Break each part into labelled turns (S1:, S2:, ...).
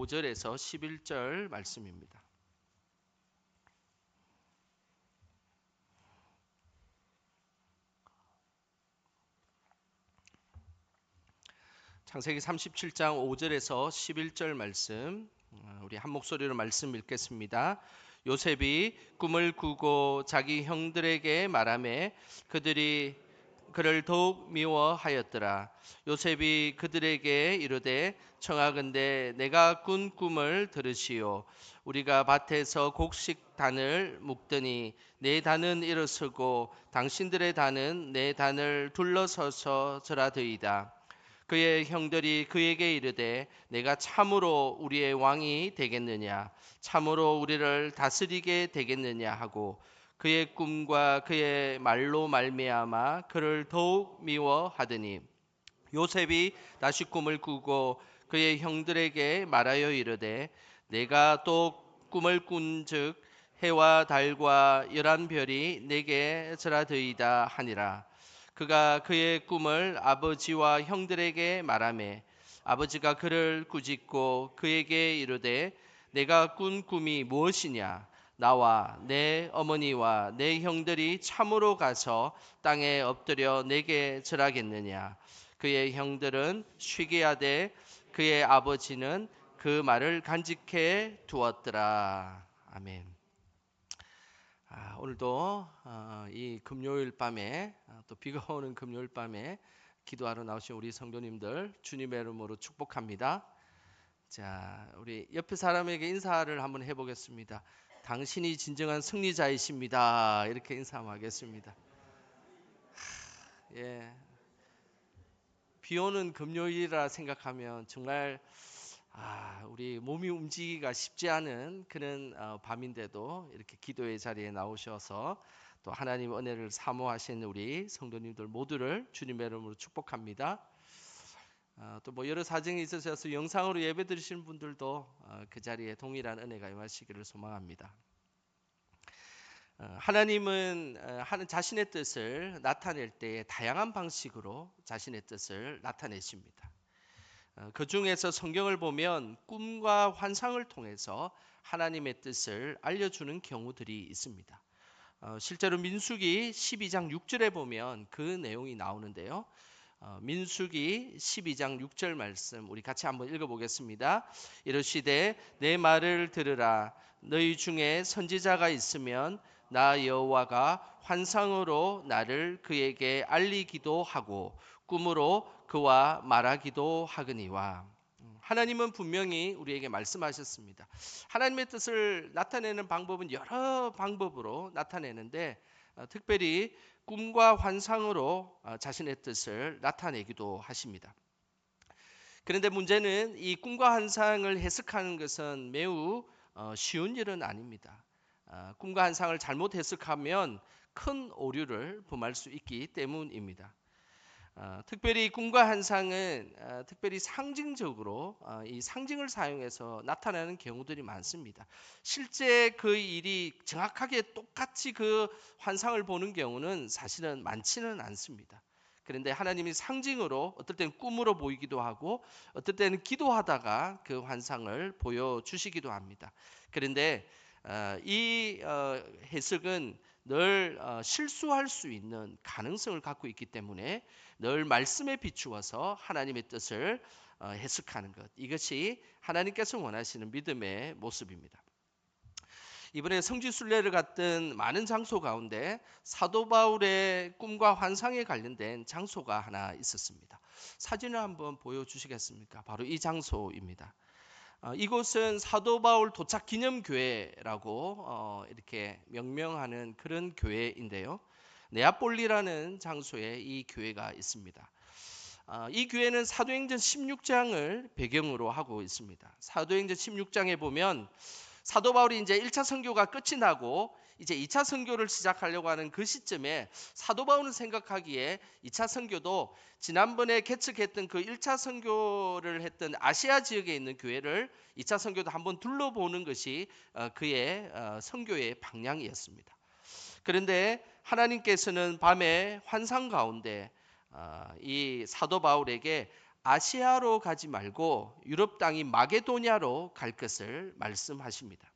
S1: 5절에서 11절 말씀입니다. 창세기 37장 5절에서 11절 말씀, 우리 한 목소리로 말씀 읽겠습니다. 요셉이 꿈을 꾸고 자기 형들에게 말하매 그들이 그를 더욱 미워하였더라. 요셉이 그들에게 이르되 청하건대 내가 꾼 꿈을 들으시오. 우리가 밭에서 곡식 단을 묶더니 내 단은 일어서고 당신들의 단은 내 단을 둘러서서 절하더이다. 그의 형들이 그에게 이르되 내가 참으로 우리의 왕이 되겠느냐, 참으로 우리를 다스리게 되겠느냐 하고 그의 꿈과 그의 말로 말미암아 그를 더욱 미워하더니 요셉이 다시 꿈을 꾸고 그의 형들에게 말하여 이르되 내가 또 꿈을 꾼즉 해와 달과 열한 별이 내게 절하더이다 하니라. 그가 그의 꿈을 아버지와 형들에게 말하매 아버지가 그를 꾸짖고 그에게 이르되 내가 꾼 꿈이 무엇이냐, 나와 내 어머니와 내 형들이 참으로 가서 땅에 엎드려 내게 절하겠느냐. 그의 형들은 쉬게 하되 그의 아버지는 그 말을 간직해 두었더라. 아멘. 오늘도 이 금요일 밤에 또 비가 오는 금요일 밤에 기도하러 나오신 우리 성도님들 주님의 이름으로 축복합니다. 자, 우리 옆에 사람에게 인사를 한번 해보겠습니다. 당신이 진정한 승리자이십니다. 이렇게 인사하겠습니다. 예, 비 오는 금요일이라 생각하면 정말 우리 몸이 움직이기가 쉽지 않은 그런 밤인데도 이렇게 기도의 자리에 나오셔서 또 하나님 은혜를 사모하신 우리 성도님들 모두를 주님의 이름으로 축복합니다. 또 뭐 여러 사정이 있으셔서 영상으로 예배 드리시는 분들도 그 자리에 동일한 은혜가 임하시기를 소망합니다. 하나님은 자신의 뜻을 나타낼 때 다양한 방식으로 자신의 뜻을 나타내십니다. 그 중에서 성경을 보면 꿈과 환상을 통해서 하나님의 뜻을 알려주는 경우들이 있습니다. 실제로 민수기 12장 6절에 보면 그 내용이 나오는데요. 민수기 12장 6절 말씀 우리 같이 한번 읽어보겠습니다. 이르시되 내 말을 들으라. 너희 중에 선지자가 있으면 나 여호와가 환상으로 나를 그에게 알리기도 하고 꿈으로 그와 말하기도 하거니와. 하나님은 분명히 우리에게 말씀하셨습니다. 하나님의 뜻을 나타내는 방법은 여러 방법으로 나타내는데 특별히 꿈과 환상으로 자신의 뜻을 나타내기도 하십니다. 그런데 문제는 이 꿈과 환상을 해석하는 것은 매우 쉬운 일은 아닙니다. 꿈과 환상을 잘못 해석하면 큰 오류를 범할 수 있기 때문입니다. 특별히 꿈과 환상은 특별히 상징적으로 이 상징을 사용해서 나타나는 경우들이 많습니다. 실제 그 일이 정확하게 똑같이 그 환상을 보는 경우는 사실은 많지는 않습니다. 그런데 하나님이 상징으로 어떨 때는 꿈으로 보이기도 하고 어떨 때는 기도하다가 그 환상을 보여주시기도 합니다. 그런데 이 해석은 늘 실수할 수 있는 가능성을 갖고 있기 때문에 늘 말씀에 비추어서 하나님의 뜻을 해석하는 것, 이것이 하나님께서 원하시는 믿음의 모습입니다. 이번에 성지순례를 갔던 많은 장소 가운데 사도 바울의 꿈과 환상에 관련된 장소가 하나 있었습니다. 사진을 한번 보여주시겠습니까? 바로 이 장소입니다. 이곳은 사도 바울 도착 기념교회라고 이렇게 명명하는 그런 교회인데요. 네아폴리라는 장소에 이 교회가 있습니다. 이 교회는 사도행전 16장을 배경으로 하고 있습니다. 사도행전 16장에 보면 사도 바울이 이제 1차 선교가 끝이 나고 이제 2차 선교를 시작하려고 하는 그 시점에 사도 바울은 생각하기에 2차 선교도 지난번에 개척했던 그 1차 선교를 했던 아시아 지역에 있는 교회를 2차 선교도 한번 둘러보는 것이 그의 선교의 방향이었습니다. 그런데 하나님께서는 밤에 환상 가운데 이 사도 바울에게 아시아로 가지 말고 유럽 땅인 마게도냐로 갈 것을 말씀하십니다.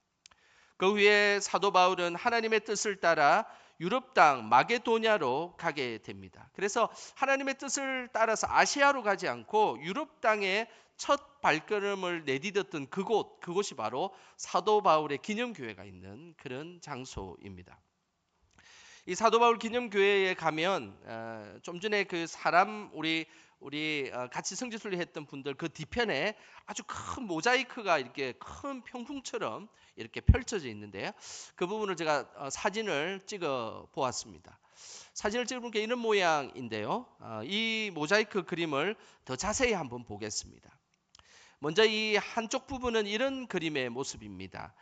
S1: 그 후에 사도 바울은 하나님의 뜻을 따라 유럽 땅 마게도냐로 가게 됩니다. 그래서 하나님의 뜻을 따라서 아시아로 가지 않고 유럽 땅에 첫 발걸음을 내디뎠던 그곳이 바로 사도 바울의 기념교회가 있는 그런 장소입니다. 이 사도 바울 기념교회에 가면 좀 전에 그 사람 우리 같이 성지순례 했던 분들 그 뒤편에 아주 큰 모자이크가 이렇게 큰 평풍처럼 이렇게 펼쳐져 있는데요. 그 부분을 제가 사진을 찍어 보았습니다. 사진을 찍어보니까 이런 모양인데요. 이 모자이크 그림을 더 자세히 한번 보겠습니다. 먼저 이 한쪽 부분은 이런 그림의 모습입니다.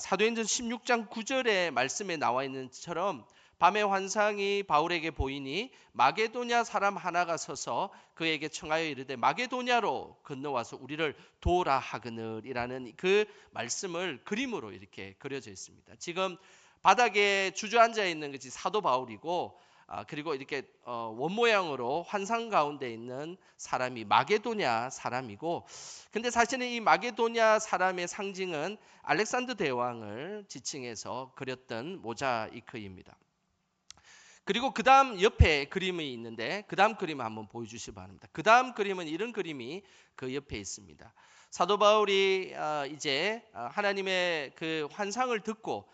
S1: 사도행전 16장 9절의 말씀에 나와 있는 것처럼 밤의 환상이 바울에게 보이니 마게도냐 사람 하나가 서서 그에게 청하여 이르되 마게도냐로 건너와서 우리를 도우라 하거늘이라는 그 말씀을 그림으로 이렇게 그려져 있습니다. 지금 바닥에 주저앉아 있는 것이 사도 바울이고 그리고 이렇게 원 모양으로 환상 가운데 있는 사람이 마게도냐 사람이고, 근데 사실은 이 마게도냐 사람의 상징은 알렉산더 대왕을 지칭해서 그렸던 모자이크입니다. 그리고 그 다음 옆에 그림이 있는데 그 다음 그림을 한번 보여주시기 바랍니다. 그 다음 그림은 이런 그림이 그 옆에 있습니다. 사도 바울이 이제 하나님의 그 환상을 듣고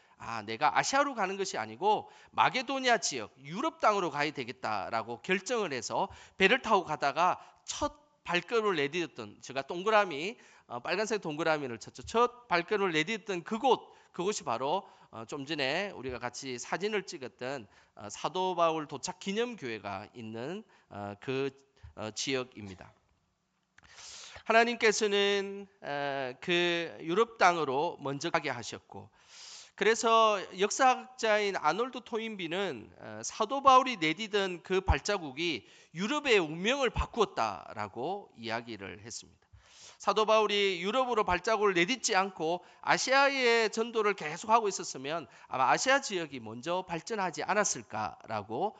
S1: 내가 아시아로 가는 것이 아니고 마게도냐 지역 유럽 땅으로 가야 되겠다라고 결정을 해서 배를 타고 가다가 첫 발걸음을 내디뎠던, 제가 동그라미 빨간색 동그라미를 쳤죠. 첫 발걸음을 내디뎠던 그곳이 바로 좀 전에 우리가 같이 사진을 찍었던 사도 바울 도착 기념교회가 있는 그 지역입니다. 하나님께서는 그 유럽 땅으로 먼저 가게 하셨고, 그래서 역사학자인 아놀드 토인비는 사도 바울이 내디딘 그 발자국이 유럽의 운명을 바꾸었다라고 이야기를 했습니다. 사도 바울이 유럽으로 발자국을 내딛지 않고 아시아의 전도를 계속하고 있었으면 아마 아시아 지역이 먼저 발전하지 않았을까라고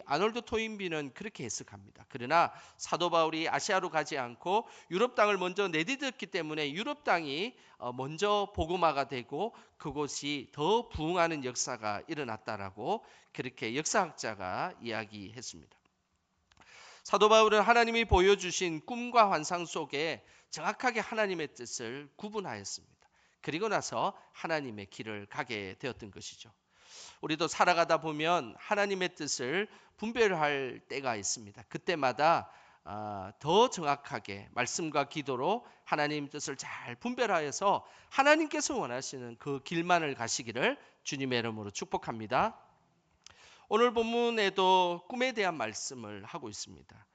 S1: 아놀드 토인비는 그렇게 해석합니다. 그러나 사도 바울이 아시아로 가지 않고 유럽 땅을 먼저 내딛었기 때문에 유럽 땅이 먼저 복음화가 되고 그곳이 더 부흥하는 역사가 일어났다라고 그렇게 역사학자가 이야기했습니다. 사도 바울은 하나님이 보여주신 꿈과 환상 속에 정확하게 하나님의 뜻을 구분하였습니다. 그리고 나서 하나님의 길을 가게 되었던 것이죠. 우리도 살아가다 보면 하나님의 뜻을 분별할 때가 있습니다. 그때마다 더 정확하게 말씀과 기도로 하나님 뜻을 잘 분별하여서 하나님께서 원하시는 그 길만을 가시기를 주님의 이름으로 축복합니다. 오늘 본문에도 꿈에 대한 말씀을 하고 있습니다.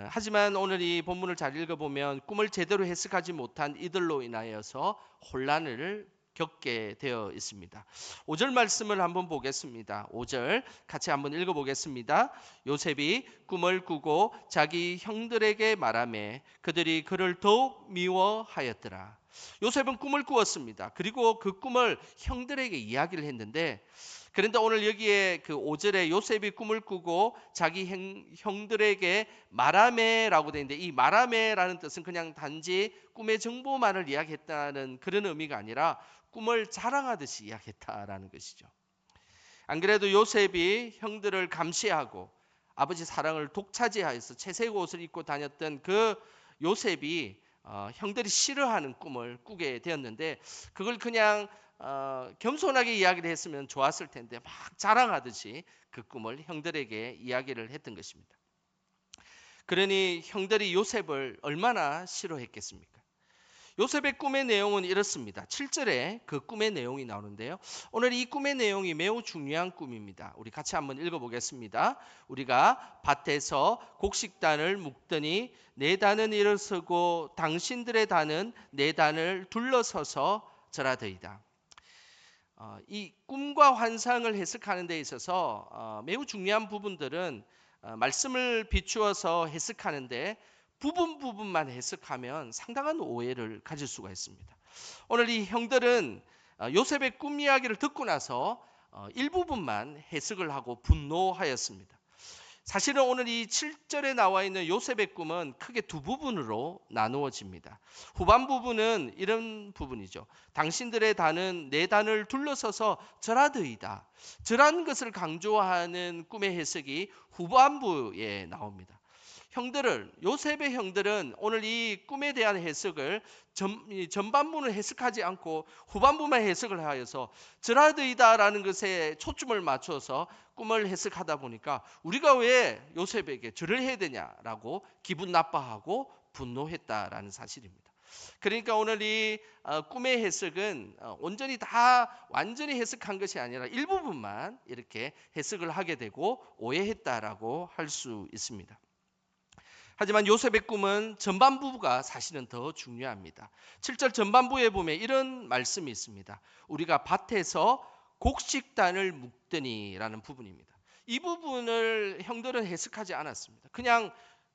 S1: 하지만 오늘 이 본문을 잘 읽어보면 꿈을 제대로 해석하지 못한 이들로 인하여서 혼란을 겪게 되어 있습니다. 5절 말씀을 한번 보겠습니다. 5절 같이 한번 읽어보겠습니다. 요셉이 꿈을 꾸고 자기 형들에게 말하매 그들이 그를 더욱 미워하였더라. 요셉은 꿈을 꾸었습니다. 그리고 그 꿈을 형들에게 이야기를 했는데, 그런데 오늘 여기에 그 5절에 요셉이 꿈을 꾸고 자기 형들에게 말하매라고 되어 있는데, 이 말하매라는 뜻은 그냥 단지 꿈의 정보만을 이야기했다는 그런 의미가 아니라 꿈을 자랑하듯이 이야기했다라는 것이죠. 안 그래도 요셉이 형들을 감시하고 아버지 사랑을 독차지하여서 채색 옷을 입고 다녔던 그 요셉이 형들이 싫어하는 꿈을 꾸게 되었는데, 그걸 그냥 겸손하게 이야기를 했으면 좋았을 텐데 막 자랑하듯이 그 꿈을 형들에게 이야기를 했던 것입니다. 그러니 형들이 요셉을 얼마나 싫어했겠습니까? 요셉의 꿈의 내용은 이렇습니다. 7절에 그 꿈의 내용이 나오는데요. 오늘 이 꿈의 내용이 매우 중요한 꿈입니다. 우리 같이 한번 읽어보겠습니다. 우리가 밭에서 곡식단을 묶더니 내 단은 일어서고 당신들의 단은 내 단을 둘러서서 절하더이다. 이 꿈과 환상을 해석하는 데 있어서 매우 중요한 부분들은 말씀을 비추어서 해석하는데 부분만 해석하면 상당한 오해를 가질 수가 있습니다. 오늘 이 형들은 요셉의 꿈 이야기를 듣고 나서 일부분만 해석을 하고 분노하였습니다. 사실은 오늘 이 7절에 나와 있는 요셉의 꿈은 크게 두 부분으로 나누어집니다. 후반 부분은 이런 부분이죠. 당신들의 단은 내 단을 둘러서서 절하더이다. 절한 것을 강조하는 꿈의 해석이 후반부에 나옵니다. 요셉의 형들은 오늘 이 꿈에 대한 해석을 전반부는 해석하지 않고 후반부만 해석을 하여서 절하더이다라는 것에 초점을 맞춰서 꿈을 해석하다 보니까 우리가 왜 요셉에게 절을 해야 되냐라고 기분 나빠하고 분노했다라는 사실입니다. 그러니까 오늘 이 꿈의 해석은 완전히 해석한 것이 아니라 일부분만 이렇게 해석을 하게 되고 오해했다라고 할 수 있습니다. 하지만 요셉의 꿈은 전반부가 사실은 더 중요합니다. 7절 전반부에 보면 이런 말씀이 있습니다. 우리가 밭에서 곡식단을 묶더니라는 부분입니다. 이 부분을 형들은 해석하지 않았습니다. 그냥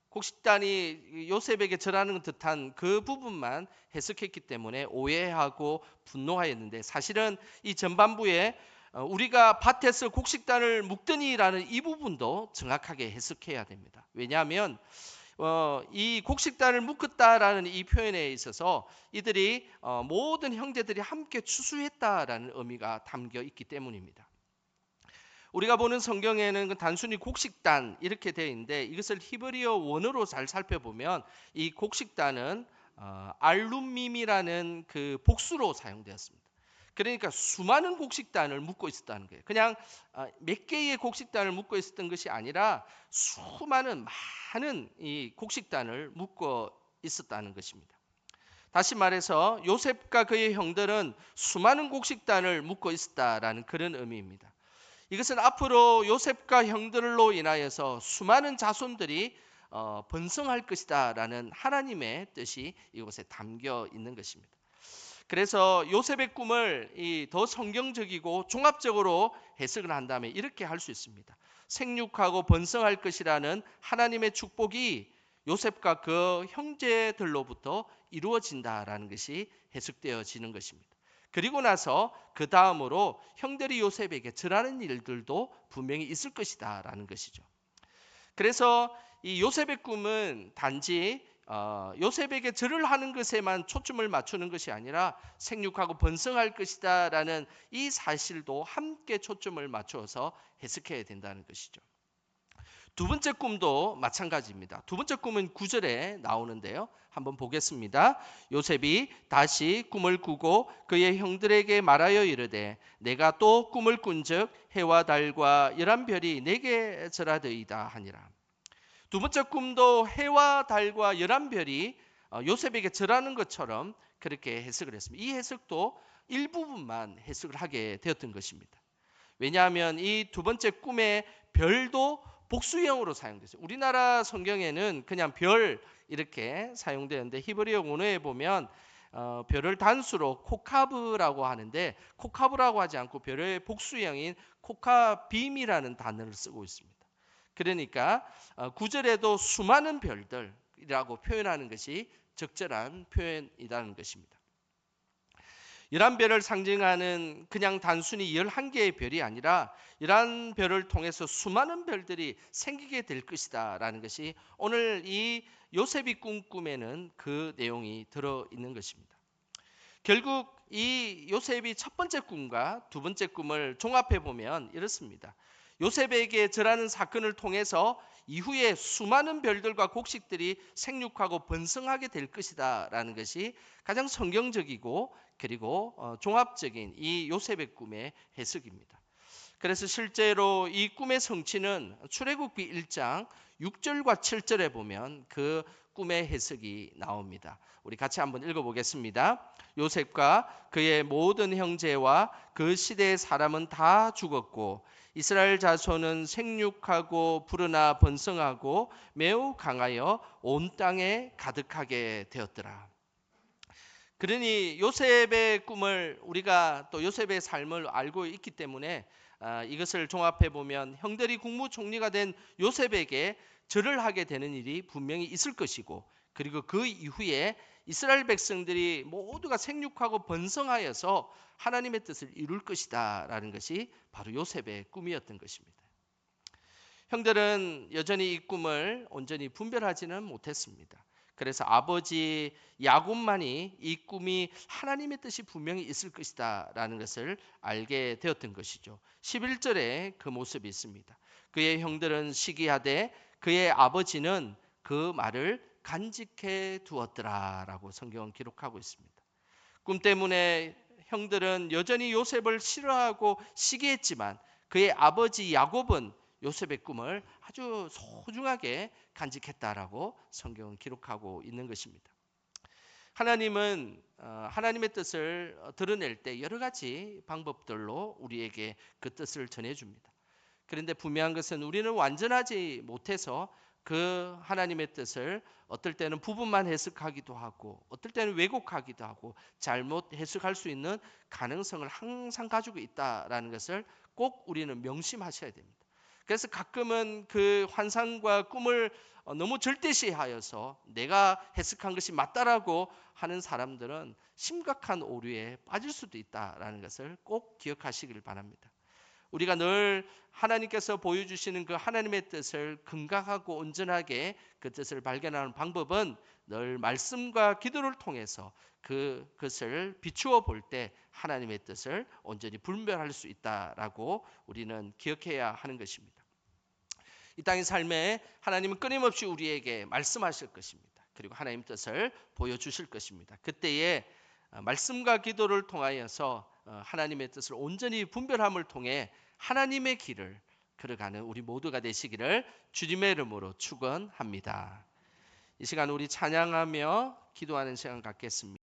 S1: 곡식단이 요셉에게 절하는 듯한 그 부분만 해석했기 때문에 오해하고 분노하였는데, 사실은 이 전반부에 우리가 밭에서 곡식단을 묶더니라는 이 부분도 정확하게 해석해야 됩니다. 왜냐하면 이 곡식단을 묶었다라는 이 표현에 있어서 이들이 모든 형제들이 함께 추수했다라는 의미가 담겨 있기 때문입니다. 우리가 보는 성경에는 단순히 곡식단 이렇게 되어 있는데, 이것을 히브리어 원어로 잘 살펴보면 이 곡식단은 알룸밈이라는 그 복수로 사용되었습니다. 그러니까 수많은 곡식단을 묶고 있었다는 거예요. 그냥 몇 개의 곡식단을 묶고 있었던 것이 아니라 많은 이 곡식단을 묶어 있었다는 것입니다. 다시 말해서 요셉과 그의 형들은 수많은 곡식단을 묶고 있었다라는 그런 의미입니다. 이것은 앞으로 요셉과 형들로 인하여서 수많은 자손들이 번성할 것이다라는 하나님의 뜻이 이곳에 담겨 있는 것입니다. 그래서 요셉의 꿈을 더 성경적이고 종합적으로 해석을 한다면 이렇게 할 수 있습니다. 생육하고 번성할 것이라는 하나님의 축복이 요셉과 그 형제들로부터 이루어진다라는 것이 해석되어지는 것입니다. 그리고 나서 그 다음으로 형들이 요셉에게 절하는 일들도 분명히 있을 것이다라는 것이죠. 그래서 이 요셉의 꿈은 단지 요셉에게 절을 하는 것에만 초점을 맞추는 것이 아니라 생육하고 번성할 것이다라는 이 사실도 함께 초점을 맞춰서 해석해야 된다는 것이죠. 두 번째 꿈도 마찬가지입니다. 두 번째 꿈은 9절에 나오는데요. 한번 보겠습니다. 요셉이 다시 꿈을 꾸고 그의 형들에게 말하여 이르되 내가 또 꿈을 꾼즉 해와 달과 11별이 내게 절하더이다 하니라. 두 번째 꿈도 해와 달과 11별이 요셉에게 절하는 것처럼 그렇게 해석을 했습니다. 이 해석도 일부분만 해석을 하게 되었던 것입니다. 왜냐하면 이 두 번째 꿈의 별도 복수형으로 사용됐어요. 우리나라 성경에는 그냥 별 이렇게 사용되는데 히브리어 원어에 보면 별을 단수로 코카브라고 하는데, 코카브라고 하지 않고 별의 복수형인 코카빔이라는 단어를 쓰고 있습니다. 그러니까 9절에도 수많은 별들이라고 표현하는 것이 적절한 표현이라는 것입니다. 11별을 상징하는 그냥 단순히 11개의 별이 아니라 11별을 통해서 수많은 별들이 생기게 될 것이다 라는 것이 오늘 이 요셉이 꾼 꿈에는 그 내용이 들어있는 것입니다. 결국 이 요셉이 첫 번째 꿈과 두 번째 꿈을 종합해 보면 이렇습니다. 요셉에게 절하는 사건을 통해서 이후에 수많은 별들과 곡식들이 생육하고 번성하게 될 것이다 라는 것이 가장 성경적이고 그리고 종합적인 이 요셉의 꿈의 해석입니다. 그래서 실제로 이 꿈의 성취는 출애굽기 1장 6절과 7절에 보면 그 꿈의 해석이 나옵니다. 우리 같이 한번 읽어보겠습니다. 요셉과 그의 모든 형제와 그 시대의 사람은 다 죽었고 이스라엘 자손은 생육하고 불어나 번성하고 매우 강하여 온 땅에 가득하게 되었더라. 그러니 요셉의 꿈을 우리가 또 요셉의 삶을 알고 있기 때문에 이것을 종합해 보면 형들이 국무총리가 된 요셉에게 절을 하게 되는 일이 분명히 있을 것이고, 그리고 그 이후에 이스라엘 백성들이 모두가 생육하고 번성하여서 하나님의 뜻을 이룰 것이다 라는 것이 바로 요셉의 꿈이었던 것입니다. 형들은 여전히 이 꿈을 온전히 분별하지는 못했습니다. 그래서 아버지 야곱만이 이 꿈이 하나님의 뜻이 분명히 있을 것이다 라는 것을 알게 되었던 것이죠. 11절에 그 모습이 있습니다. 그의 형들은 시기하되 그의 아버지는 그 말을 간직해 두었더라 라고 성경은 기록하고 있습니다. 꿈 때문에 형들은 여전히 요셉을 싫어하고 시기했지만 그의 아버지 야곱은 요셉의 꿈을 아주 소중하게 간직했다라고 성경은 기록하고 있는 것입니다. 하나님은 하나님의 뜻을 드러낼 때 여러 가지 방법들로 우리에게 그 뜻을 전해줍니다. 그런데 분명한 것은 우리는 완전하지 못해서 그 하나님의 뜻을 어떨 때는 부분만 해석하기도 하고 어떨 때는 왜곡하기도 하고 잘못 해석할 수 있는 가능성을 항상 가지고 있다라는 것을 꼭 우리는 명심하셔야 됩니다. 그래서 가끔은 그 환상과 꿈을 너무 절대시하여서 내가 해석한 것이 맞다라고 하는 사람들은 심각한 오류에 빠질 수도 있다라는 것을 꼭 기억하시길 바랍니다. 우리가 늘 하나님께서 보여주시는 그 하나님의 뜻을 긍각하고 온전하게 그 뜻을 발견하는 방법은 늘 말씀과 기도를 통해서 그것을 비추어 볼 때 하나님의 뜻을 온전히 분별할 수 있다라고 우리는 기억해야 하는 것입니다. 이 땅의 삶에 하나님은 끊임없이 우리에게 말씀하실 것입니다. 그리고 하나님 뜻을 보여주실 것입니다. 그때에 말씀과 기도를 통하여서 하나님의 뜻을 온전히 분별함을 통해 하나님의 길을 걸어가는 우리 모두가 되시기를 주님의 이름으로 축원합니다. 이 시간 우리 찬양하며 기도하는 시간 갖겠습니다.